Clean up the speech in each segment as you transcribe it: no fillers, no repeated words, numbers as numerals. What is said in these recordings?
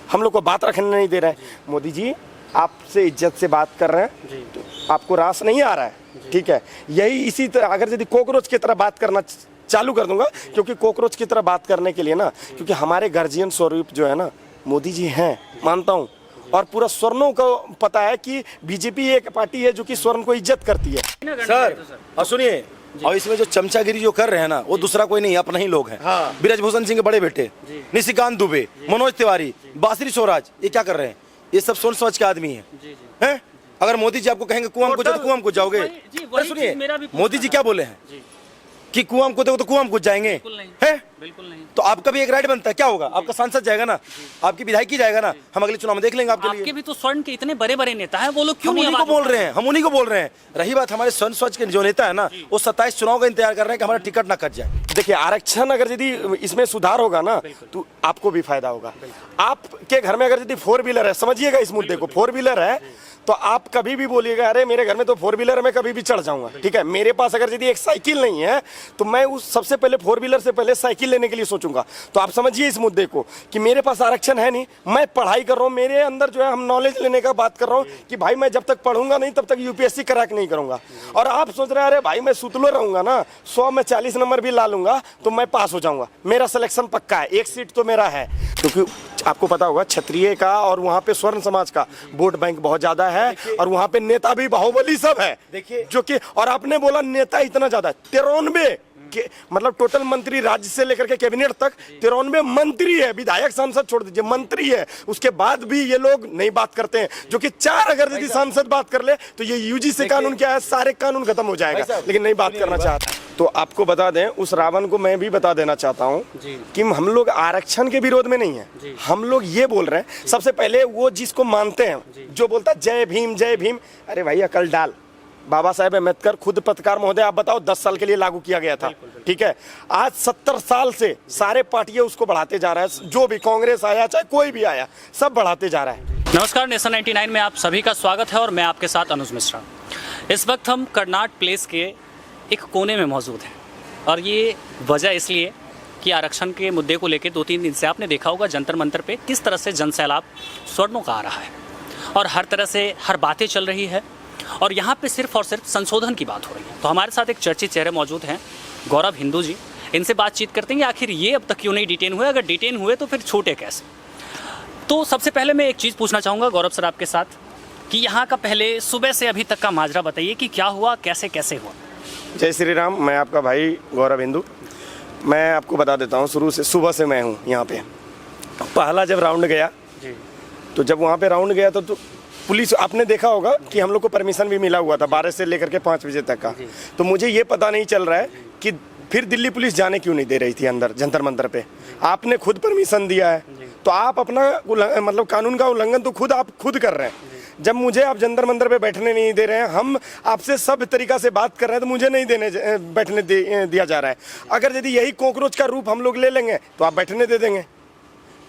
हम लोग को बात रखने नहीं दे रहे हैं। मोदी जी आपसे इज्जत से बात कर रहे हैं तो आपको रास नहीं आ रहा है, ठीक है। यही इसी तरह अगर यदि कॉकरोच की तरह बात करना चालू कर दूंगा, क्योंकि कॉकरोच की तरह बात करने के लिए ना, क्योंकि हमारे गार्जियन स्वरूप जो है ना मोदी जी हैं, मानता हूँ। और पूरा स्वर्णों को पता है कि बीजेपी एक पार्टी है जो कि स्वर्ण को इज्जत करती है। सर और सुनिए, और इसमें जो चमचागिरी जो कर रहे हैं ना, वो दूसरा कोई नहीं, अपना ही लोग हैं। हाँ। ब्रजभूषण सिंह के बड़े बेटे निशिकांत दुबे, मनोज तिवारी, बासरी स्वराज, ये क्या कर रहे हैं? ये सब सोच समझ के आदमी हैं। अगर मोदी जी आपको कहेंगे कुआं को जाओ तो कुआं को जाओगे। सुनिए, मोदी जी क्या बोले हैं कि कुआं को तो कुआं को जाएंगे, हैं? बिल्कुल नहीं। तो आपका भी एक राइट बनता है, क्या होगा? आपका सांसद जाएगा ना, आपकी विधायकी जाएगा ना, हम अगले चुनाव में देख लेंगे आपके लिए। आपके भी तो स्वर्ण के इतने बड़े बड़े नेता हैं, वो लोग क्यों हम नहीं उन्हीं को बोल रहे हैं, हम उन्हीं को बोल रहे हैं। रही बात हमारे स्वर्ण स्वच्छ के जो नेता है ना, वो 27 चुनाव का इंतजार कर रहे हैं कि हमारा टिकट ना कट जाए। देखिए, आरक्षण अगर यदि इसमें सुधार होगा ना तो आपको भी फायदा होगा। आपके घर में अगर यदि 4 व्हीलर है, समझिएगा इस मुद्दे को, 4 व्हीलर है तो आप कभी भी बोलिएगा अरे मेरे घर में तो 4 व्हीलर में कभी भी चढ़ जाऊंगा, ठीक है। मेरे पास अगर यदि एक साइकिल नहीं है तो मैं उस सबसे पहले 4 व्हीलर से पहले साइकिल लेने के लिए सोचूंगा। तो आप समझिए इस मुद्दे को कि मेरे पास आरक्षण है नहीं, मैं पढ़ाई कर रहा हूँ, मेरे अंदर जो है हम नॉलेज लेने का बात कर रहा हूँ कि भाई मैं जब तक पढ़ूंगा नहीं तब तक यूपीएससी क्रैक नहीं करूंगा। और आप सोच रहे हैं अरे भाई मैं सुतलो रहूंगा ना, 100 में 40 नंबर भी ला लूंगा तो मैं पास हो जाऊंगा, मेरा सिलेक्शन पक्का है, एक सीट तो मेरा है। क्योंकि आपको पता होगा क्षत्रिय का और वहाँ पे स्वर्ण समाज का वोट बैंक बहुत ज्यादा है, और वहाँ पे नेता भी बाहुबली सब है। देखिए जो कि, और आपने बोला नेता इतना ज्यादा, 93 के मतलब टोटल मंत्री राज्य से लेकर के कैबिनेट तक 93 मंत्री है, विधायक सांसद छोड़ दीजिए, मंत्री है। उसके बाद भी ये लोग नहीं बात करते हैं, जो कि 4 अगर यदि सांसद बात कर ले तो ये यूजीसी कानून क्या है, सारे कानून खत्म हो जाएगा, लेकिन नहीं बात करना चाहता। तो आपको बता दें, उस रावण को मैं भी बता देना चाहता हूँ कि हम लोग आरक्षण के विरोध में नहीं है। हम लोग ये बोल रहे हैं, सबसे पहले वो जिसको मानते हैं, जो बोलता है जय भीम जय भीम, अरे भाई अकल डाल। बाबा साहेब अम्बेडकर खुद पत्रकार महोदय, आप बताओ 10 साल के लिए लागू किया गया था, ठीक है। आज 70 साल से सारे पार्टियां उसको बढ़ाते जा रहा है, जो भी कांग्रेस आया चाहे कोई भी आया, सब बढ़ाते जा रहा है। नमस्कार, नेशन 99 में आप सभी का स्वागत है और मैं आपके साथ अनुज मिश्रा। इस वक्त हम कर्नाट प्लेस के एक कोने में मौजूद हैं, और ये वजह इसलिए कि आरक्षण के मुद्दे को लेकर 2-3 दिन से आपने देखा होगा जंतर मंतर पे किस तरह से जनसैलाब स्वर्णों का आ रहा है, और हर तरह से हर बातें चल रही है, और यहाँ पे सिर्फ और सिर्फ संशोधन की बात हो रही है। तो हमारे साथ एक चर्चित चेहरे मौजूद हैं, गौरव हिंदू जी। इनसे बातचीत करते हैं आखिर ये अब तक क्यों नहीं डिटेन हुए, अगर डिटेन हुए तो फिर छूटे कैसे। तो सबसे पहले मैं एक चीज़ पूछना चाहूँगा गौरव सर आपके साथ, कि यहाँ का पहले सुबह से अभी तक का माजरा बताइए कि क्या हुआ, कैसे कैसे हुआ। जय श्री राम, मैं आपका भाई गौरव हिंदू। मैं आपको बता देता हूँ, शुरू से सुबह से मैं हूँ यहाँ पे। पहला जब राउंड गया तो जब वहाँ पे राउंड गया तो पुलिस, आपने देखा होगा कि हम लोग को परमिशन भी मिला हुआ था 12 से लेकर के 5 बजे तक का। तो मुझे ये पता नहीं चल रहा है कि फिर दिल्ली पुलिस जाने क्यों नहीं दे रही थी अंदर जंतर मंतर पे। आपने खुद परमिशन दिया है तो आप अपना मतलब कानून का उल्लंघन तो आप खुद कर रहे हैं। जब मुझे आप जंतर मंतर पे बैठने नहीं दे रहे हैं, हम आपसे सब तरीका से बात कर रहे हैं, तो मुझे नहीं बैठने दिया जा रहा है। अगर यदि यही कॉकरोच का रूप हम लोग ले लेंगे तो आप बैठने दे देंगे।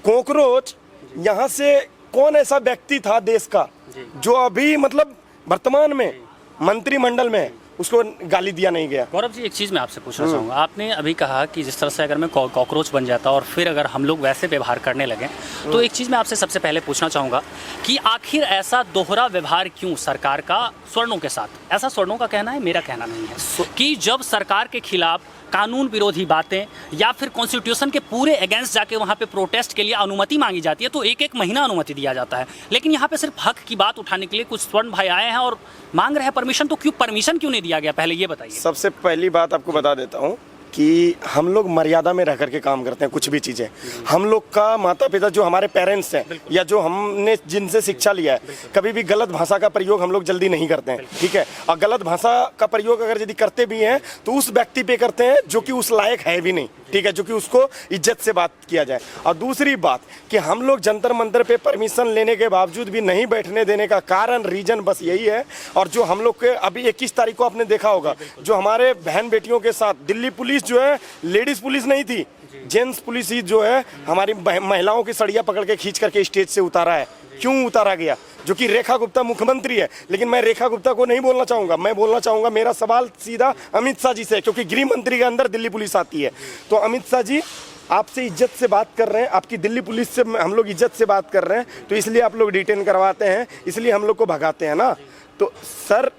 कॉकरोच यहाँ से कौन ऐसा व्यक्ति था देश का जो अभी मतलब वर्तमान में मंत्रिमंडल में उसको गाली दिया नहीं गया। गौरव जी, एक चीज़ मैं आपसे पूछना चाहूँगा, आपने अभी कहा कि जिस तरह से अगर मैं कॉकरोच बन जाता और फिर अगर हम लोग वैसे व्यवहार करने लगे, तो एक चीज़ मैं आपसे सबसे पहले पूछना चाहूँगा कि आखिर ऐसा दोहरा व्यवहार क्यों सरकार का स्वर्णों के साथ। ऐसा स्वर्णों का कहना है, मेरा कहना नहीं है, कि जब सरकार के खिलाफ कानून विरोधी बातें या फिर कॉन्स्टिट्यूशन के पूरे अगेंस्ट जाके वहाँ पे प्रोटेस्ट के लिए अनुमति मांगी जाती है तो 1-1 महीना अनुमति दिया जाता है, लेकिन यहाँ पे सिर्फ हक की बात उठाने के लिए कुछ स्वर्ण भाई आए हैं और मांग रहे हैं परमिशन। तो क्यों परमिशन क्यों नहीं दिया गया, पहले ये बताइए। सबसे पहली बात आपको बता देता हूँ कि हम लोग मर्यादा में रह करके काम करते हैं। कुछ भी चीज़ें हम लोग का माता पिता जो हमारे पेरेंट्स हैं या जो हमने जिनसे शिक्षा लिया है, कभी भी गलत भाषा का प्रयोग हम लोग जल्दी नहीं करते हैं, ठीक है। और गलत भाषा का प्रयोग अगर यदि करते भी हैं तो उस व्यक्ति पे करते हैं जो कि उस लायक है भी नहीं, ठीक है, जो कि उसको इज्जत से बात किया जाए। और दूसरी बात कि हम लोग जंतर मंतर पे परमिशन लेने के बावजूद भी नहीं बैठने देने का कारण, रीजन बस यही है। और जो हम लोग के अभी 21 तारीख को आपने देखा होगा, जो हमारे बहन बेटियों के साथ दिल्ली पुलिस जो है, लेडीज पुलिस नहीं थी, जेंट्स पुलिस ही जो है हमारी महिलाओं की सड़िया पकड़ के खींच करके स्टेज से उतारा है। क्यों उतारा गया? जो कि रेखा गुप्ता मुख्यमंत्री है, लेकिन मैं रेखा गुप्ता को नहीं बोलना चाहूंगा, मैं बोलना चाहूंगा मेरा सवाल सीधा अमित शाह जी से, क्योंकि गृह मंत्री के अंदर दिल्ली पुलिस आती है। तो अमित शाह जी, आपसे इज्जत से बात कर रहे हैं, आपकी दिल्ली पुलिस से हम लोग इज्जत से बात कर रहे हैं, तो इसलिए आप लोग डिटेन करवाते हैं, इसलिए हम लोग को भगाते हैं ना। तो सर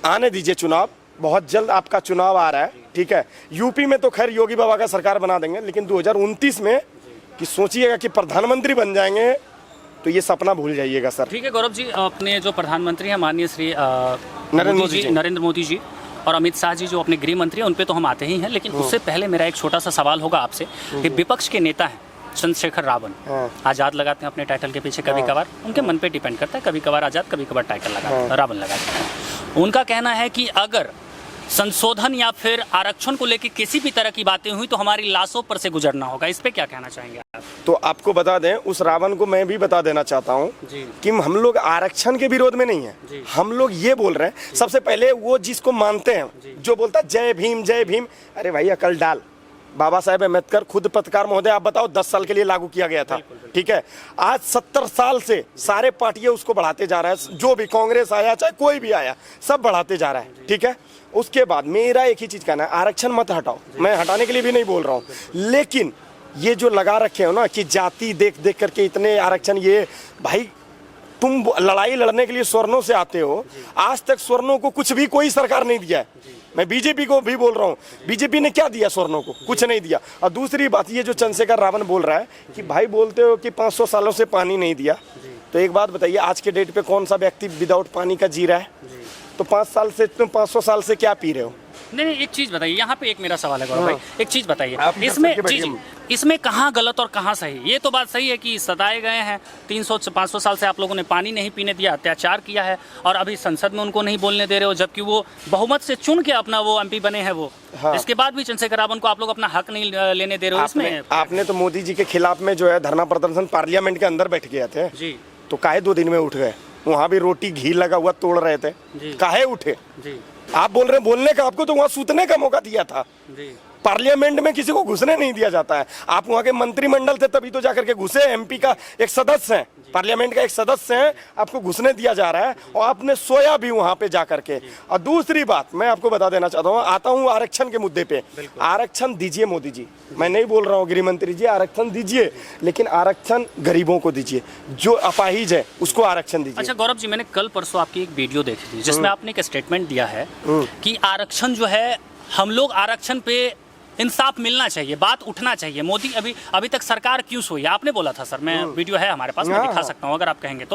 आने दीजिए चुनाव, बहुत जल्द आपका चुनाव आ रहा है, ठीक है। यूपी में तो खैर योगी बाबा का सरकार बना देंगे, लेकिन 2029 में कि सोचिएगा कि प्रधानमंत्री बन जाएंगे, तो ये सपना भूल जाइएगा सर। ठीक है गौरव जी, अपने जो प्रधानमंत्री हैं माननीय श्री नरेंद्र मोदी जी और अमित शाह जी जो अपने गृह मंत्री हैं, उन पे तो हम आते ही हैं, लेकिन उससे पहले मेरा एक छोटा सा सवाल होगा आपसे कि विपक्ष के नेता हैं चंद्रशेखर रावण, आज़ाद लगाते हैं अपने टाइटल के पीछे, कभी कभार उनके मन पे डिपेंड करता है, कभी कभार आज़ाद, कभी कभार टाइटल लगाते हैं, रावण लगाते हैं। उनका कहना है कि अगर संशोधन या फिर आरक्षण को लेकर किसी भी तरह की बातें हुई तो हमारी लाशों पर से गुजरना होगा, इस पे क्या कहना चाहेंगे आप? तो आपको बता दें, उस रावण को मैं भी बता देना चाहता हूँ कि हम लोग आरक्षण के विरोध में नहीं है, हम लोग ये बोल रहे हैं सबसे पहले वो जिसको मानते हैं, जो बोलता है जय भीम जय भीम, अरे भाई अकल डाल। बाबा साहेब अम्बेडकर खुद पत्रकार महोदय, आप बताओ 10 साल के लिए लागू किया गया था, ठीक है। आज 70 साल से सारे पार्टियां उसको बढ़ाते जा रहा है, जो भी कांग्रेस आया चाहे कोई भी आया, सब बढ़ाते जा रहा है, ठीक है। उसके बाद मेरा एक ही चीज कहना है, आरक्षण मत हटाओ, मैं हटाने के लिए भी नहीं बोल रहा हूँ, लेकिन ये जो लगा रखे हो ना कि जाति देख देख करके इतने आरक्षण, ये भाई तुम लड़ाई लड़ने के लिए स्वर्णों से आते हो, आज तक स्वर्णों को कुछ भी कोई सरकार नहीं दिया है। मैं बीजेपी को भी बोल रहा हूँ, बीजेपी ने क्या दिया स्वर्णों को? कुछ नहीं दिया। और दूसरी बात, ये जो चंद्रशेखर रावण बोल रहा है कि भाई बोलते हो कि 500 सालों से पानी नहीं दिया, तो एक बात बताइए, आज के डेट पे कौन सा व्यक्ति विदाउट पानी का जी रहा है? तो 5 साल से तुम 500 साल से क्या पी रहे हो? नहीं, एक चीज बताइए, यहाँ पे एक मेरा सवाल है गौरव भाई, एक चीज बताइए, इसमें कहाँ गलत और कहाँ सही? ये तो बात सही है कि सताए गए हैं, 300-500 साल से आप लोगों ने पानी नहीं पीने दिया, अत्याचार किया है, और अभी संसद में उनको नहीं बोलने दे रहे हो, जबकि वो बहुमत से चुन के अपना वो एमपी बने हैं वो। हाँ। इसके बाद भी चंद्रशेखर रावण को आप लोग अपना हक नहीं लेने दे रहे हो। इसमें आपने तो मोदी जी के खिलाफ में जो है धरना प्रदर्शन पार्लियामेंट के अंदर बैठ गए थे जी, तो काहे 2 दिन में उठ गए? वहाँ भी रोटी घी लगा हुआ तोड़ रहे थे, काहे उठे जी? आप बोल रहे हैं बोलने का, आपको तो वहाँ सूतने का मौका दिया था जी। पार्लियामेंट में किसी को घुसने नहीं दिया जाता है, आप वहाँ के मंत्रिमंडल थे तभी तो जाकर के घुसे, एमपी का एक सदस्य है, पार्लियामेंट का एक सदस्य है, आपको घुसने दिया जा रहा है, और आपने सोया भी वहाँ पे जाकर के। और दूसरी बात मैं आपको बता देना चाहता हूँ, आता हूँ आरक्षण के मुद्दे पे। आरक्षण दीजिए मोदी जी, मैं नहीं बोल रहा हूँ गृह मंत्री जी आरक्षण दीजिए, लेकिन आरक्षण गरीबों को दीजिए, जो अपाहिज है उसको आरक्षण दीजिए। अच्छा गौरव जी, मैंने कल परसों आपकी एक वीडियो देखी थी जिसमें आपने एक स्टेटमेंट दिया है कि आरक्षण जो है, हम लोग आरक्षण पे इंसाफ मिलना चाहिए, बात उठना चाहिए, मोदी अभी तक सरकार क्यों सोई? आपने बोला था सर, मैं वीडियो है हमारे पास, मैं दिखा सकता हूँ अगर आप कहेंगे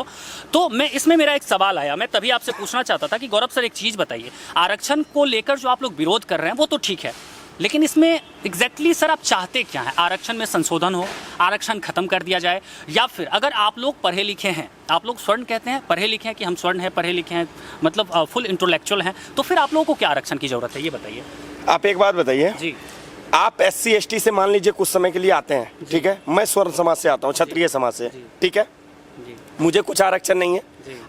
तो मैं इसमें मेरा एक सवाल आया, मैं तभी आपसे पूछना चाहता था कि गौरव सर एक चीज़ बताइए, आरक्षण को लेकर जो आप लोग विरोध कर रहे हैं वो तो ठीक है, लेकिन इसमें एग्जैक्टली सर आप चाहते क्या हैं? आरक्षण में संशोधन हो, आरक्षण खत्म कर दिया जाए, या फिर अगर आप लोग पढ़े लिखे हैं, आप लोग स्वर्ण कहते हैं, पढ़े लिखे हैं कि हम स्वर्ण हैं, पढ़े लिखे हैं, मतलब फुल इंटेलेक्चुअल हैं, तो फिर आप लोगों को क्या आरक्षण की जरूरत है, ये बताइए। आप एक बात बताइए जी, आप SC ST से मान लीजिए कुछ समय के लिए आते हैं, ठीक है, मैं स्वर्ण समाज से आता हूँ, क्षत्रिय समाज से, ठीक है, मुझे कुछ आरक्षण नहीं है,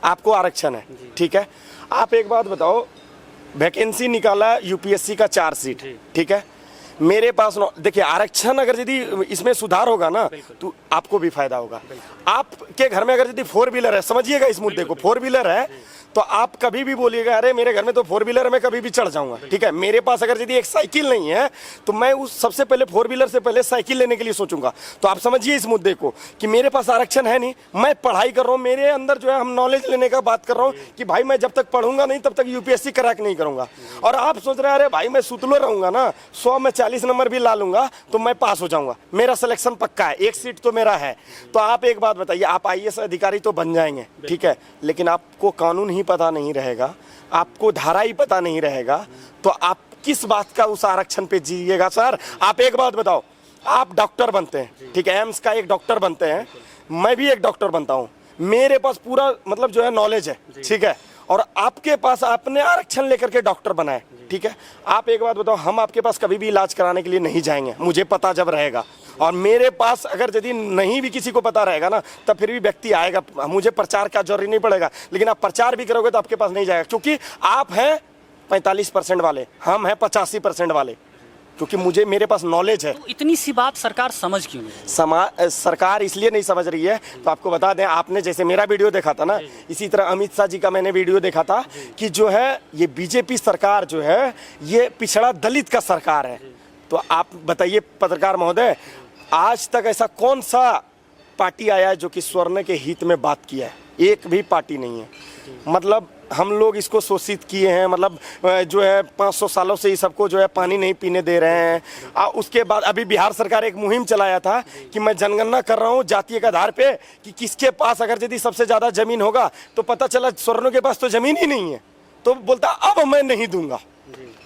आपको आरक्षण है, ठीक है। आप एक बात बताओ, वैकेंसी निकाला UPSC का 4 सीट, ठीक है, मेरे पास देखिए आरक्षण अगर यदि इसमें सुधार होगा ना तो आपको भी फायदा होगा। आपके घर में अगर यदि 4 व्हीलर है, समझिएगा इस मुद्दे को, 4 व्हीलर है तो आप कभी भी बोलिएगा अरे मेरे घर में तो 4 व्हीलर है, मैं कभी भी चढ़ जाऊंगा, ठीक है। मेरे पास अगर यदि एक साइकिल नहीं है तो मैं उस सबसे पहले 4 व्हीलर से पहले साइकिल लेने के लिए सोचूंगा। तो आप समझिए इस मुद्दे को कि मेरे पास आरक्षण है नहीं, मैं पढ़ाई कर रहा हूँ, मेरे अंदर जो है हम नॉलेज लेने का बात कर रहा हूँ कि भाई मैं जब तक पढ़ूंगा नहीं तब तक UPSC क्रैक नहीं करूंगा। और आप सोच रहे हैं अरे भाई मैं सुतलो रहूंगा ना, 100 में 40 नंबर भी ला लूंगा तो मैं पास हो जाऊंगा, मेरा सिलेक्शन पक्का है, 1 सीट तो मेरा है। तो आप एक बात बताइए, आप IAS अधिकारी तो बन जाएंगे, ठीक है, लेकिन आपको कानून ही पता नहीं रहेगा, आपको धारा ही पता नहीं रहेगा, तो आप किस बात का उस आरक्षण पे जिएगा? सर आप एक बात बताओ, आप डॉक्टर बनते हैं, ठीक है, एम्स का एक डॉक्टर बनते हैं, मैं भी एक डॉक्टर बनता हूं, मेरे पास पूरा मतलब जो है नॉलेज है, ठीक है, और आपके पास आपने आरक्षण लेकर के डॉक्टर बनाए, ठीक है। आप एक बात बताओ, हम आपके पास कभी भी इलाज कराने के लिए नहीं जाएंगे, मुझे पता जब रहेगा, और मेरे पास अगर यदि नहीं भी किसी को पता रहेगा ना तब फिर भी व्यक्ति आएगा, मुझे प्रचार का जरूरी नहीं पड़ेगा, लेकिन आप प्रचार भी करोगे तो आपके पास नहीं जाएगा, क्योंकि आप हैं 45% वाले, हम हैं 85% वाले, क्योंकि मेरे पास नॉलेज है। तो इतनी सी बात सरकार समझ क्यों नहीं? सरकार इसलिए नहीं समझ रही है, तो आपको बता दें, आपने जैसे मेरा वीडियो देखा था ना, इसी तरह अमित शाह जी का मैंने वीडियो देखा था कि जो है ये बीजेपी सरकार जो है ये पिछड़ा दलित का सरकार है। तो आप बताइए पत्रकार महोदय, आज तक ऐसा कौन सा पार्टी आया है जो कि स्वर्ण के हित में बात किया है? एक भी पार्टी नहीं है। मतलब हम लोग इसको शोषित किए हैं, मतलब जो है 500 सालों से ये सबको जो है पानी नहीं पीने दे रहे हैं। उसके बाद अभी बिहार सरकार एक मुहिम चलाया था कि मैं जनगणना कर रहा हूँ जातीय के आधार पे कि किसके पास अगर यदि सबसे ज़्यादा ज़मीन होगा, तो पता चला स्वर्णों के पास तो ज़मीन ही नहीं है। तो बोलता अब मैं नहीं दूंगा,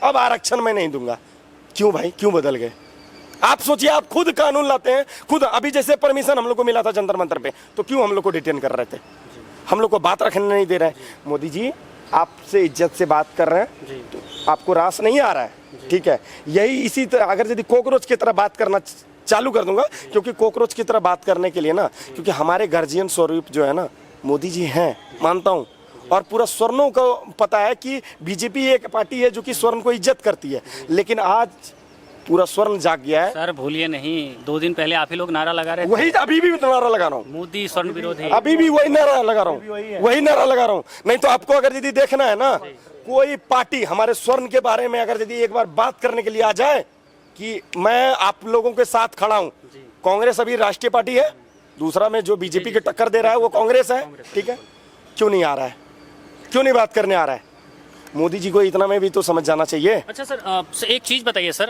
अब आरक्षण मैं नहीं दूंगा। क्यों भाई, क्यों बदल गए? आप सोचिए, आप खुद कानून लाते हैं, खुद। अभी जैसे परमिशन हम लोग को मिला था जंतर मंतर पे, तो क्यों हम लोग को डिटेन कर रहे थे? हम लोग को बात रखने नहीं दे रहे हैं। मोदी जी आपसे इज्जत से बात कर रहे हैं, तो आपको रास नहीं आ रहा है, ठीक है? यही इसी तरह अगर यदि कॉकरोच की तरह बात करना चालू कर दूंगा, क्योंकि कॉकरोच की तरह बात करने के लिए ना, क्योंकि हमारे गार्जियन स्वरूप जो है ना मोदी जी हैं, मानता हूँ। और पूरा स्वर्णों को पता है कि बीजेपी एक पार्टी है जो कि स्वर्ण को इज्जत करती है, लेकिन आज पूरा स्वर्ण जाग गया है। सर भूलिए नहीं, 2 दिन पहले आप ही लोग नारा लगा रहे थे। वही अभी भी नारा लगा रहा हूँ, मोदी स्वर्ण विरोधी। अभी भी वही नारा लगा रहा हूँ, वही नारा लगा रहा हूँ। नहीं तो आपको अगर यदि देखना है ना, कोई पार्टी हमारे स्वर्ण के बारे में अगर यदि एक बार बात करने के लिए आ जाए कि मैं आप लोगों के साथ खड़ा हूँ। कांग्रेस अभी राष्ट्रीय पार्टी है, दूसरा में जो बीजेपी की टक्कर दे रहा है वो कांग्रेस है, ठीक है? क्यों नहीं आ रहा है, क्यों नहीं बात करने आ रहा है? मोदी जी को इतना में भी तो समझ जाना चाहिए। अच्छा सर, एक चीज़ बताइए सर,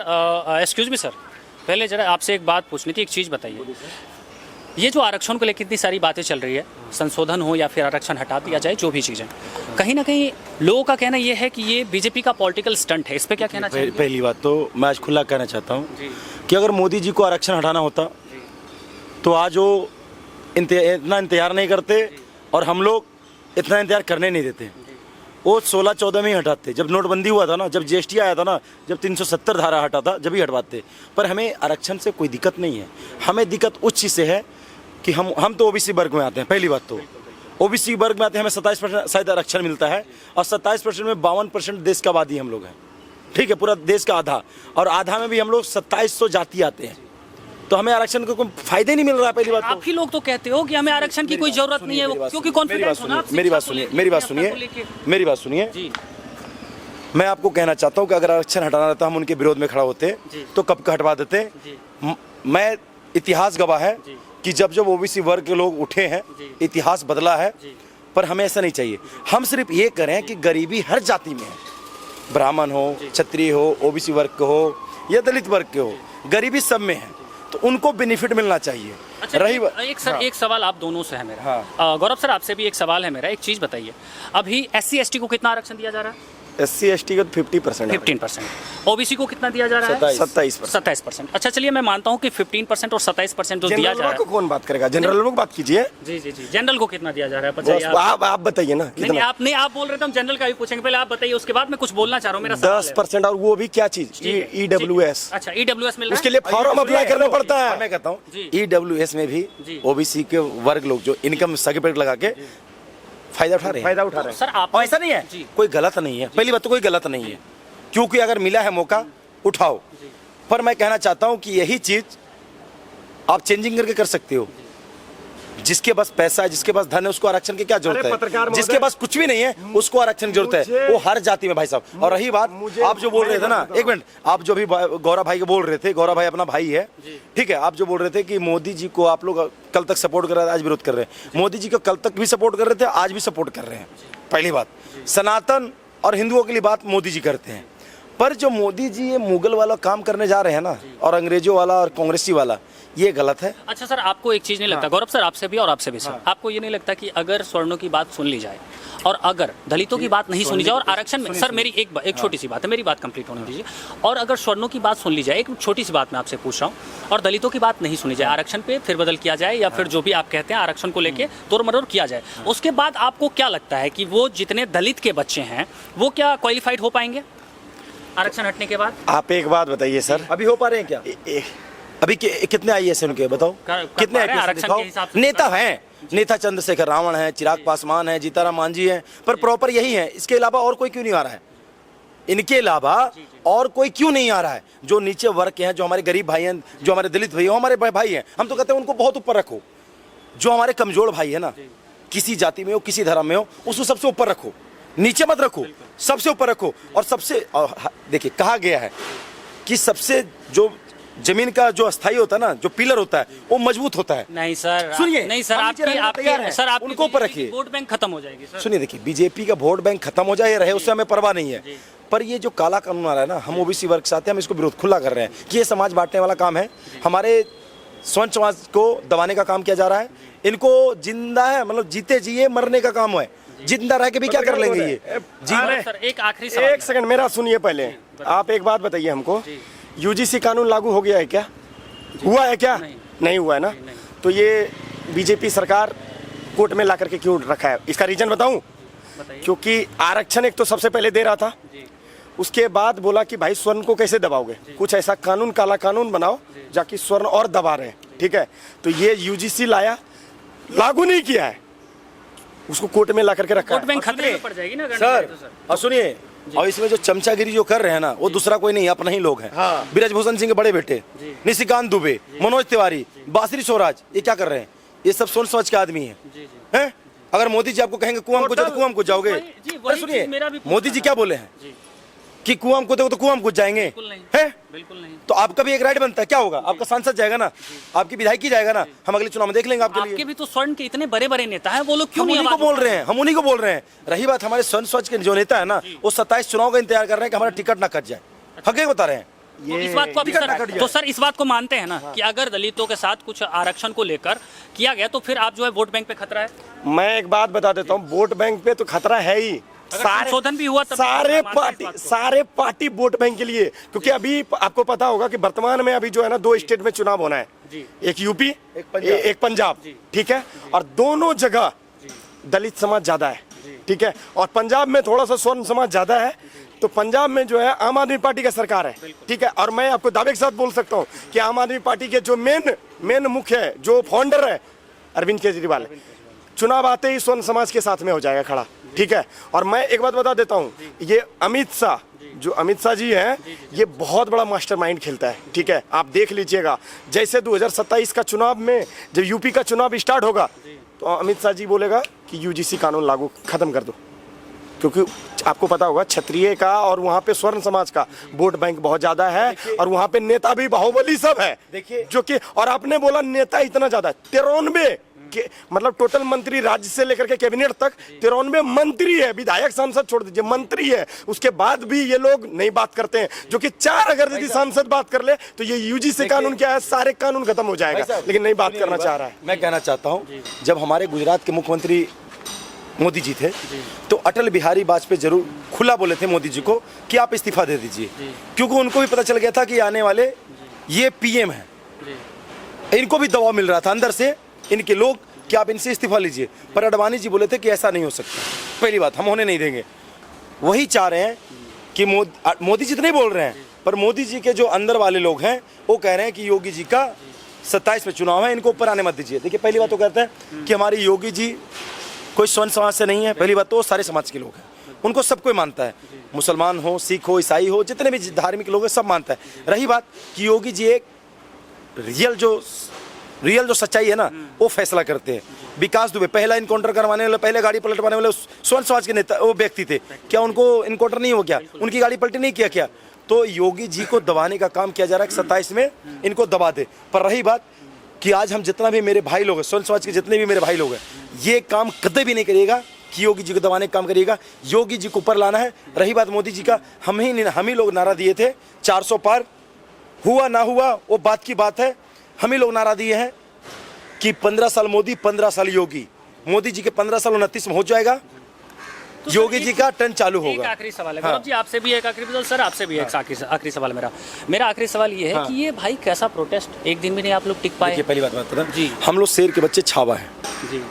एक्सक्यूज मी सर, पहले जरा आपसे एक बात पूछनी थी। एक चीज़ बताइए, ये जो आरक्षण को लेकर इतनी सारी बातें चल रही है, संशोधन हो या फिर आरक्षण हटा दिया जाए, जो भी चीज़ें, कहीं ना कहीं लोगों का कहना ये है कि ये बीजेपी का पॉलिटिकल स्टंट है। इस पर क्या कहना चाहिए? पहली बात तो मैं आज खुला कहना चाहता हूँ कि अगर मोदी जी को आरक्षण हटाना होता तो आज वो इतना इंतजार नहीं करते और हम लोग इतना इंतजार करने नहीं देते। वो 16-14 में ही हटाते, जब नोटबंदी हुआ था ना, जब जीएसटी आया था ना, जब 370 धारा हटा था, जब ही हटवाते। पर हमें आरक्षण से कोई दिक्कत नहीं है। हमें दिक्कत उस चीज़ से है कि हम तो ओबीसी वर्ग में आते हैं। पहली बात तो ओबीसी वर्ग में आते हैं, हमें 27% शायद आरक्षण मिलता है, और 27% में 52% देश का आबादी हम लोग हैं, ठीक है? पूरा देश का आधा, और आधा में भी हम लोग 2700 जाति आते हैं। तो हमें आरक्षण का कोई फायदा ही नहीं मिल रहा है। पहली बात आप ही लोग तो कहते हो कि हमें आरक्षण की कोई जरूरत नहीं है, क्योंकि कॉन्फिडेंस होना। मेरी बात सुनिए, मैं आपको कहना चाहता हूँ कि अगर आरक्षण हटाना रहता हम उनके विरोध में खड़ा होते तो कब का हटवा देते। मैं इतिहास गवाह है कि जब ओबीसी वर्ग के लोग उठे हैं, इतिहास बदला है। पर हमें ऐसा नहीं चाहिए। हम सिर्फ ये करें कि गरीबी हर जाति में है, ब्राह्मण हो, क्षत्रिय हो, ओबीसी वर्ग के हो या दलित वर्ग के हो, गरीबी सब में है, तो उनको बेनिफिट मिलना चाहिए। अच्छा, रही एक सवाल आप दोनों से है मेरा। गौरव सर, आपसे भी एक सवाल है मेरा। एक चीज़ बताइए, अभी SC ST को कितना आरक्षण दिया जा रहा है? SC ST का 50%, 15%। ओबीसी को कितना दिया जा रहा है? 27%। अच्छा चलिए, मैं मानता हूँ कि 15% और 27% जो दिया जा रहा है। को कौन बात करेगा? जनरल लोग बात कीजिए। जी। जनरल को कितना दिया जा रहा है? आप बताइए ना। नहीं, आप बोल रहे थे हम जनरल का भी पूछेंगे, पहले आप बताइए, उसके बाद मैं कुछ बोलना चाह रहा हूँ। मेरा 10%, और वो भी क्या चीज? EWS। अच्छा, EWS मिल रहा है, उसके लिए फॉर्म अप्लाई करना पड़ता है। मैं कहता हूँ EWS में भी ओबीसी के वर्ग लोग जो इनकम सर्टिफिकेट लगा के फायदा उठा रहे हैं। सर आप ऐसा नहीं है, कोई गलत नहीं है। पहली बात तो कोई गलत नहीं है, क्योंकि अगर मिला है मौका उठाओ। पर मैं कहना चाहता हूं कि यही चीज आप चेंजिंग करके कर सकते हो। जिसके पास पैसा है, जिसके पास धन है, उसको आरक्षण की क्या जरूरत है? जिसके पास कुछ भी नहीं है उसको आरक्षण की जरूरत है, वो हर जाति में भाई साहब। और रही बात आप जो बोल रहे थे ना, एक मिनट, आप जो भी गौरव भाई के बोल रहे थे, गौरव भाई अपना भाई है, ठीक है? आप जो बोल रहे थे कि मोदी जी को आप लोग कल तक सपोर्ट कर रहे थे, आज विरोध कर रहे हैं। मोदी जी को कल तक भी सपोर्ट कर रहे थे, आज भी सपोर्ट कर रहे हैं। पहली बात, सनातन और हिंदुओं के लिए बात मोदी जी करते हैं। पर जो मोदी जी ये मुगल वाला काम करने जा रहे हैं ना, और अंग्रेजों वाला और कांग्रेसी वाला, ये गलत है। अच्छा सर, आपको एक चीज़ नहीं लगता, गौरव सर आपसे भी और आपसे भी सर, आपको ये नहीं लगता कि अगर स्वर्णों की बात सुन ली जाए और अगर दलितों की बात नहीं सुनी जाए और आरक्षण में, सर मेरी एक छोटी सी बात है, मेरी बात कंप्लीट होने दीजिए, और अगर स्वर्णों की बात सुन ली जाए, एक छोटी सी बात मैं आपसे पूछ रहा हूँ, और दलितों की बात नहीं सुनी जाए, आरक्षण पे फिर बदल किया जाए, या फिर जो भी आप कहते हैं आरक्षण को लेके तोड़ मरोड़ किया जाए, उसके बाद आपको क्या लगता है कि वो जितने दलित के बच्चे हैं वो क्या क्वालिफाइड हो पाएंगे आरक्षण हटने के बाद? आप एक बात बताइए सर, अभी हो पा रहे हैं क्या? अभी कितने IAS हैं उनके, बताओ कितने IPS? नेता हैं, नेता चंद्रशेखर रावण है, चिराग पासवान है, जीताराम मांझी है, पर प्रॉपर यही है। इसके अलावा और कोई क्यों नहीं आ रहा है? इनके अलावा और कोई क्यों नहीं आ रहा है? जो नीचे वर्ग के हैं, जो हमारे गरीब भाई हैं, जो हमारे दलित भाई, हमारे भाई हैं, हम तो कहते हैं उनको बहुत ऊपर रखो। जो हमारे कमजोर भाई है ना, किसी जाति में हो, किसी धर्म में हो, उसको सबसे ऊपर रखो, नीचे मत रखो, सबसे ऊपर रखो। और सबसे देखिए, कहा गया है कि सबसे जो जमीन का जो अस्थाई होता है ना, जो पिलर होता है, वो मजबूत होता है। नहीं सर, सुनिए, नहीं सर, हम नीचे रहने को तैयार हैं। सर आपकी उनको ऊपर बीजेपी की रखिए। वोट बैंक खत्म हो जाएगी सर। सुनिए, देखिए, बीजेपी का वोट बैंक खत्म हो जाए या रहे, उससे हमें परवाह नहीं है, पर ये जो काला कानून आ रहा है ना, हम ओबीसी वर्ग से आते हैं, हम इसको विरोध खुला कर रहे हैं कि ये समाज बांटने वाला काम है। हमारे स्वर्ण समाज को दबाने का काम किया जा रहा है। इनको जिंदा है, मतलब जीते जिए मरने का काम है। जिंदा रह के भी क्या कर लेंगे ये जी। सर एक आखिरी सवाल, एक सेकंड मेरा सुनिए पहले। आप एक बात बताइए हमको, यूजीसी कानून लागू हो गया है क्या? हुआ है क्या? नहीं हुआ है ना। तो ये बीजेपी सरकार कोर्ट में ला करके क्यों रखा है? इसका रीजन बताऊं? क्योंकि आरक्षण एक तो सबसे पहले दे रहा था, उसके बाद बोला कि भाई स्वर्ण को कैसे दबाओगे, कुछ ऐसा कानून, काला कानून बनाओ जाकि स्वर्ण और दबा रहे। ठीक है, तो ये यूजीसी लाया, लागू नहीं किया है, उसको कोर्ट में ला करके रखा वोट है। बैंक खतरे में पड़ जाएगी ना सर। और सुनिए, और इसमें जो चमचागिरी जो कर रहे हैं ना, वो दूसरा कोई नहीं, अपना ही लोग हैं। हाँ। ब्रिजभूषण सिंह के बड़े बेटे निशिकांत दुबे, मनोज तिवारी, बासरी स्वराज, ये क्या कर रहे हैं? ये सब सोच समझ के आदमी हैं। अगर मोदी जी आपको कहेंगे कुआं को जाओ तो कुआं को जाओगे। अरे सुनिए, मोदी जी क्या बोले हैं कि कुआं को देखो तो कुआं को जाएंगे, हैं? बिल्कुल नहीं। तो आपका भी एक राइट बनता है, क्या होगा? आपका सांसद जाएगा ना, आपकी विधायकी जाएगा ना, हम अगले चुनाव में देख लेंगे आपके लिए। आपके भी तो स्वर्ण के इतने बड़े बड़े नेता हैं, वो लोग क्यों हम नहीं उन्हीं को आवाज बोल रहे हैं, हम उन्हीं को बोल रहे हैं। रही बात हमारे स्वर्ण स्वच्छ के जो नेता है ना, वो 27 चुनाव का इंतजार कर रहे हैं कि हमारा टिकट ना कट जाए। हक़ बता रहे हैं। तो इस बात को अभी सर इस बात को मानते हैं ना कि अगर दलितों के साथ कुछ आरक्षण को लेकर किया गया तो फिर आप जो है वोट बैंक पे खतरा है? मैं एक बात बता देता हूँ, वोट बैंक पे तो खतरा है ही। संशोधन भी हुआ तब सारे पार्टी वोट बैंक के लिए, क्योंकि अभी आपको पता होगा कि वर्तमान में अभी जो है ना 2 स्टेट में चुनाव होना है, एक यूपी, एक पंजाब। ठीक है, और दोनों जगह दलित समाज ज्यादा है। ठीक है, और पंजाब में थोड़ा सा स्वर्ण समाज ज्यादा है, तो पंजाब में जो है आम आदमी पार्टी का सरकार है। ठीक है, और मैं आपको दावे के साथ बोल सकता हूँ कि आम आदमी पार्टी के जो मेन मुख्य है, जो फाउंडर है, अरविंद केजरीवाल, चुनाव आते ही स्वर्ण समाज के साथ में हो जाएगा खड़ा। ठीक है, और मैं एक बात बता देता हूँ, ये अमित शाह जी हैं, ये बहुत बड़ा मास्टरमाइंड खेलता है। ठीक है, आप देख लीजिएगा, जैसे 2027 का चुनाव में जब यूपी का चुनाव स्टार्ट होगा तो अमित शाह जी बोलेगा कि यूजीसी कानून लागू खत्म कर दो, क्योंकि आपको पता होगा क्षत्रिय का और वहाँ पे स्वर्ण समाज का वोट बैंक बहुत ज्यादा है, और वहाँ पे नेता भी बाहुबली सब है। देखिए, जो कि, और आपने बोला नेता इतना ज्यादा, 93 के मतलब टोटल मंत्री, राज्य से लेकर के कैबिनेट तक 93 मंत्री है, विधायक सांसद छोड़ दीजिए, मंत्री है, उसके बाद भी ये लोग नहीं बात करते हैं। जो कि 4 अगर यदि सांसद बात कर ले तो ये यूजीसी कानून क्या है, सारे कानून खत्म हो जाएगा, लेकिन नहीं बात करना चाह रहा है। मैं कहना चाहता हूँ, जब हमारे गुजरात के मुख्यमंत्री मोदी जी थे तो अटल बिहारी वाजपेयी जरूर खुला बोले थे मोदी जी को कि आप इस्तीफा दे दीजिए, क्योंकि उनको भी पता चल गया था कि आने वाले ये पीएम है। इनको भी दबाव मिल रहा था अंदर से, इनके लोग, कि आप इनसे इस्तीफा लीजिए, पर अडवाणी जी बोले थे कि ऐसा नहीं हो सकता, पहली बात हम होने नहीं देंगे। वही चाह रहे हैं कि मोदी जी तो नहीं बोल रहे हैं, पर मोदी जी के जो अंदर वाले लोग हैं वो कह रहे हैं कि योगी जी का 27 में चुनाव है, इनको ऊपर आने मत दीजिए। देखिए, पहली बात तो कहते हैं कि हमारे योगी जी कोई स्वर्ण समाज से नहीं है, पहली बात तो सारे समाज के लोग हैं, उनको सब कोई मानता है, मुसलमान हो, सिख हो, ईसाई हो, जितने भी धार्मिक लोग हैं सब मानता है। रही बात कि योगी जी एक रियल जो सच्चाई है ना, वो फैसला करते हैं। विकास दुबे पहला इनकाउंटर करवाने वाले, पहले गाड़ी पलटवाने वाले स्वर्ण समाज के नेता, वो व्यक्ति थे, क्या उनको इनकाउंटर नहीं हो गया? उनकी गाड़ी पलटी नहीं किया क्या? तो योगी जी को दबाने का काम किया जा रहा है कि 27 में इनको दबा दे। पर रही बात कि आज हम जितना भी मेरे भाई लोग हैं, स्वर्ण समाज के जितने भी मेरे भाई लोग हैं, ये काम कभी भी नहीं करिएगा कि योगी जी को दबाने का काम करिएगा, योगी जी को ऊपर लाना है। रही बात मोदी जी का, हम ही लोग नारा दिए थे 400 पार, हुआ ना हुआ वो बात की बात है। हम ही लोग नारा दिए हैं कि 15 साल मोदी, 15 साल योगी। मोदी जी के 15 साल 29 में हो जाएगा, तो योगी जी का टर्न चालू होगा। एक आखिरी सवाल है गौरव जी, आपसे भी एक आखिरी सवाल, सर आपसे भी एक आखिरी सवाल मेरा आखिरी सवाल ये है कि ये भाई कैसा प्रोटेस्ट, एक दिन भी नहीं आप लोग टिक पाए? पहली बात बता जी, हम लोग शेर के बच्चे छावा है जी,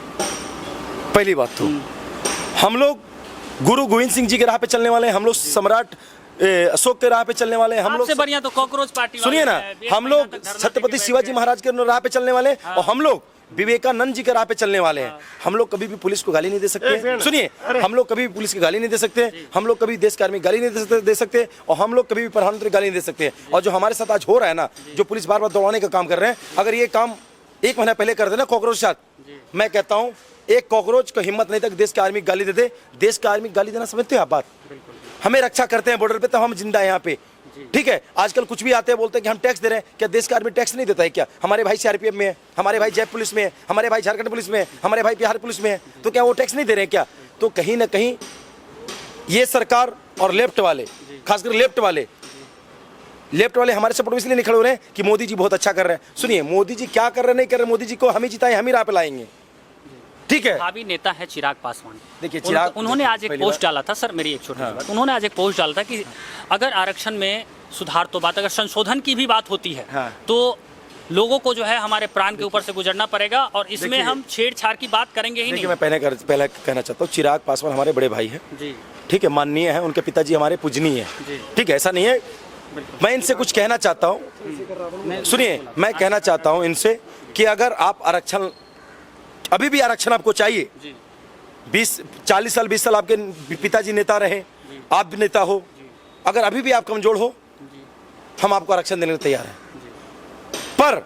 पहली बात तो हम लोग गुरु गोविंद सिंह जी के राह पे चलने वाले हैं, हम लोग सम्राट अशोक के राह पे चलने वाले हैं, हम लोग सबसे बढ़िया तो कॉकरोच पार्टी, सुनिए ना, हम लोग छत्रपति शिवाजी महाराज के राह पे चलने वाले हैं, और हम लोग विवेकानंद जी के राह पे चलने वाले हैं। हम लोग कभी भी पुलिस को गाली नहीं दे सकते, सुनिए, हम लोग कभी भी पुलिस की गाली नहीं दे सकते, हम लोग कभी देश कार्मिक गाली नहीं दे सकते, और हम लोग कभी भी प्रधानमंत्री गाली नहीं दे सकते। और जो हमारे साथ आज हो रहा है ना, जो पुलिस बार बार दौड़ाने का काम कर रहे हैं, अगर ये काम 1 महीना पहले कर देना कॉकरोच साथ, मैं कहता हूँ एक कॉकरोच को हिम्मत नहीं तक देश के आर्मी गाली दे दे। देश के आर्मी गाली देना समझते हो आप बात? हमें रक्षा करते हैं बॉर्डर पे, तो हम जिंदा है यहाँ पे। ठीक है, आजकल कुछ भी आते हैं बोलते हैं कि हम टैक्स दे रहे हैं। क्या देश का आदमी टैक्स नहीं देता है क्या? हमारे भाई सीआरपीएफ में है, हमारे भाई जैप पुलिस में है, हमारे भाई झारखंड पुलिस में है, हमारे भाई बिहार पुलिस में है, तो क्या वो टैक्स नहीं दे रहे हैं क्या? तो कहीं ना कहीं ये सरकार और लेफ्ट वाले, खासकर लेफ्ट वाले हमारे सपोर्ट में इसलिए नहीं खड़े हो रहे हैं कि मोदी जी बहुत अच्छा कर रहे हैं। सुनिए, मोदी जी क्या कर रहे नहीं कर रहे, मोदी जी को हम ही जिताएं, हम ही राह पे लाएंगे, ठीक है। भावी नेता है चिराग पासवान। देखिए चिराग, उन्होंने आज एक पोस्ट डाला था, सर मेरी एक छोटी सी बात, उन्होंने आज एक पोस्ट डाला था कि अगर आरक्षण में सुधार तो बात, अगर संशोधन की भी बात होती है तो लोगों को जो है हमारे प्राण के ऊपर से गुजरना पड़ेगा और इसमें हम छेड़छाड़ की बात करेंगे ही नहीं। मैं पहले कहना चाहता हूँ, चिराग पासवान हमारे बड़े भाई हैं जी, ठीक है, माननीय है, उनके पिताजी हमारे पूजनीय है, ठीक है, ऐसा नहीं है। मैं इनसे कुछ कहना चाहता हूँ, सुनिए, मैं कहना चाहता हूँ इनसे कि अगर आप आरक्षण, अभी भी आरक्षण आपको चाहिए, 40 साल 20 साल आपके पिताजी नेता रहे, आप भी नेता हो, अगर अभी भी आप कमजोर हो, हम आपको आरक्षण देने को तैयार हैं, पर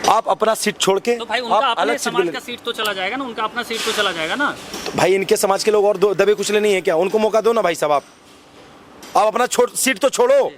आप अपना सीट छोड़ के, तो भाई उनका अपने समाज का सीट तो चला जाएगा ना, उनका अपना सीट तो चला जाएगा ना। तो भाई इनके समाज के लोग और दबे कुचले नहीं है क्या? उनको मौका दो ना भाई साहब, आप अपना सीट तो छोड़ो,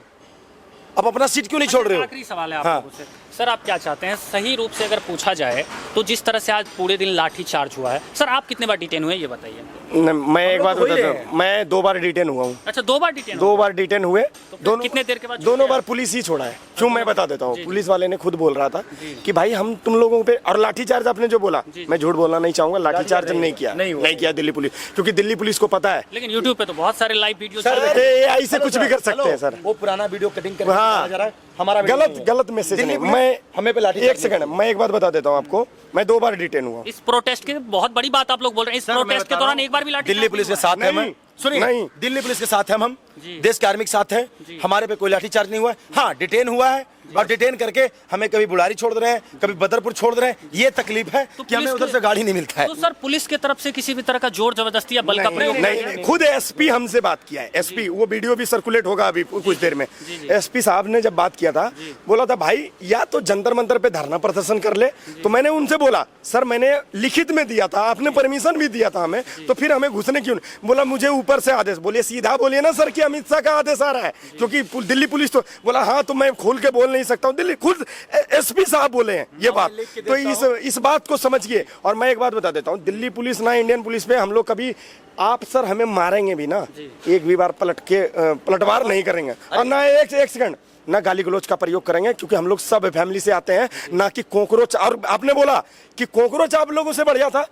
आप अपना सीट क्यों नहीं छोड़ रहे हो? आखिरी सवाल है आप लोगों से, सर आप क्या चाहते हैं? सही रूप से अगर पूछा जाए तो जिस तरह से आज पूरे दिन लाठी चार्ज हुआ है, सर आप कितने बार डिटेन हुए ये बताइए। मैं एक बात बताता हूँ, मैं 2 बार डिटेन हुआ हूँ। अच्छा, 2 बार डिटेन? 2 बार डिटेन हुए, दोनों कितने देर के बाद? दोनों बार पुलिस ही छोड़ा है। क्यों, मैं बता देता हूँ। पुलिस वाले ने खुद बोल रहा था कि भाई हम तुम लोगों पे, और लाठीचार्ज आपने जो बोला, मैं झूठ बोलना नहीं चाहूंगा, लाठीचार्ज नहीं किया, नहीं किया दिल्ली पुलिस, क्योंकि दिल्ली पुलिस को पता है। लेकिन यूट्यूब पे तो बहुत सारे लाइव वीडियो, AI से कुछ भी कर सकते हैं सर। वो पुराना वीडियो कटिंग करके हाँ, जा रहा है, हमारा गलत मैसेज नहीं। मैं हमें पे लाठी, एक सेकंड, मैं एक बात बता देता हूँ आपको, मैं 2 बार डिटेन हुआ। इस प्रोटेस्ट के बहुत बड़ी बात आप लोग बोल रहे हैं, इस प्रोटेस्ट के दौरान एक बार भी लाठी? दिल्ली पुलिस के साथ है, मैं सुनिए, नहीं, दिल्ली पुलिस के साथ है हम, देश के आर्मी के साथ है, हमारे पे कोई लाठीचार्ज नहीं हुआ है। हाँ, डिटेन हुआ है, और डिटेन करके हमें कभी बुलारी छोड़ रहे हैं, कभी बदरपुर छोड़ रहे हैं, ये तकलीफ है कि हमें उधर से गाड़ी नहीं मिलता है। तो सर पुलिस की तरफ से किसी भी तरह का जोर जबरदस्ती या बल का प्रयोग नहीं, खुद एसपी हमसे बात किया है, एसपी, वो वीडियो भी सर्कुलेट होगा अभी कुछ देर में। एसपी साहब ने जब बात किया था, बोला था भाई या तो जंतर मंतर पे धरना प्रदर्शन कर ले, तो मैंने उनसे बोला सर मैंने लिखित में दिया था, आपने परमिशन भी दिया था हमें, तो फिर हमें घुसने क्यों? बोला मुझे ऊपर से आदेश। बोलिए सीधा बोलिए ना सर कि अमित शाह का आदेश आ रहा है, क्योंकि दिल्ली पुलिस तो। बोला हाँ, तो मैं खोल के बोल नहीं सकता हूँ, दिल्ली खुद एसपी साहब बोले हैं ये बात, तो इस बात को समझिए। और मैं एक बात बता देता हूँ, दिल्ली पुलिस ना इंडियन पुलिस पे हम लोग कभी, आप सर हमें मारेंगे भी ना, एक भी बार पलटवार नहीं करेंगे, और ना एक सेकंड ना गाली गलौज का प्रयोग करेंगे, क्योंकि हम लोग सब फैमिली से आते हैं, ना कि कॉकरोच। और आपने बोला कि कॉकरोच आप लोगों से बढ़िया था,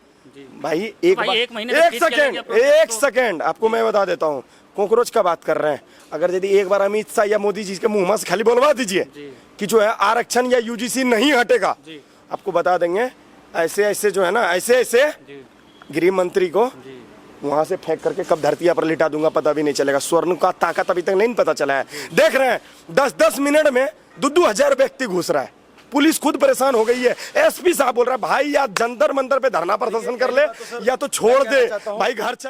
भाई एक सेकंड आपको मैं बता देता हूँ, कॉकरोच का बात कर रहे हैं। अगर यदि एक बार अमित शाह या मोदी जी के मुंह में से खाली बोलवा दीजिए कि जो है आरक्षण या यूजीसी नहीं हटेगा, आपको बता देंगे ऐसे ऐसे जो है ना, ऐसे ऐसे गृह मंत्री को वहां से फेंक करके कब धरती पर लिटा दूंगा पता भी नहीं चलेगा। स्वर्ण का ताकत अभी तक नहीं पता चला है। देख रहे हैं 10-10 मिनट में 2,000 व्यक्ति घुस रहा है, पुलिस खुद परेशान हो गई है। एसपी साहब बोल रहा है भाई या जंतर मंतर पे धरना प्रदर्शन कर ले या तो छोड़ दे भाई, घर चले।